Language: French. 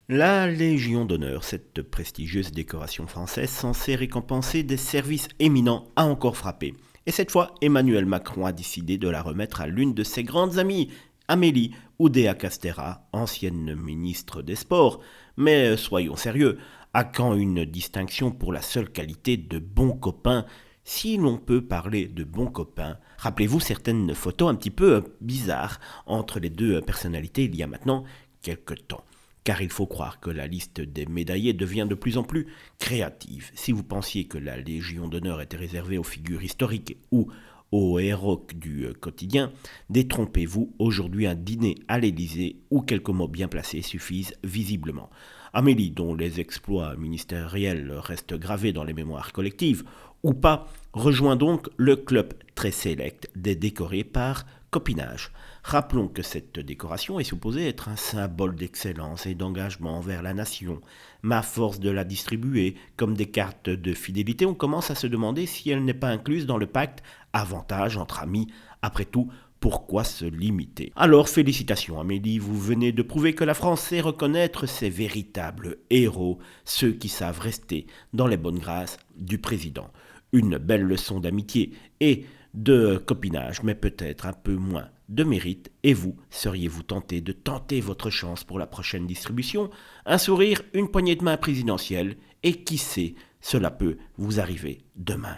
La Légion d'honneur, cette prestigieuse décoration française censée récompenser des services éminents, a encore frappé. Et cette fois, Emmanuel Macron a décidé de la remettre à l'une de ses grandes amies, Amélie Oudéa Castéra, ancienne ministre des Sports. Mais soyons sérieux, à quand une distinction pour la seule qualité de bon copain? Si l'on peut parler de bons copains, rappelez-vous certaines photos un petit peu bizarres entre les deux personnalités il y a maintenant quelques temps. Car il faut croire que la liste des médaillés devient de plus en plus créative. Si vous pensiez que la Légion d'honneur était réservée aux figures historiques ou aux héros du quotidien, détrompez-vous, aujourd'hui un dîner à l'Élysée ou quelques mots bien placés suffisent visiblement. Amélie, dont les exploits ministériels restent gravés dans les mémoires collectives, ou pas, rejoint donc le club très sélect des décorés par copinage. Rappelons que cette décoration est supposée être un symbole d'excellence et d'engagement envers la nation. Mais à force de la distribuer comme des cartes de fidélité, on commence à se demander si elle n'est pas incluse dans le pacte avantage entre amis. Après tout, pourquoi se limiter? Alors félicitations Amélie, vous venez de prouver que la France sait reconnaître ses véritables héros, ceux qui savent rester dans les bonnes grâces du président. Une belle leçon d'amitié et de copinage, mais peut-être un peu moins de mérite. Et vous, seriez-vous tenté de tenter votre chance pour la prochaine distribution? Un sourire, une poignée de main présidentielle, et qui sait, cela peut vous arriver demain.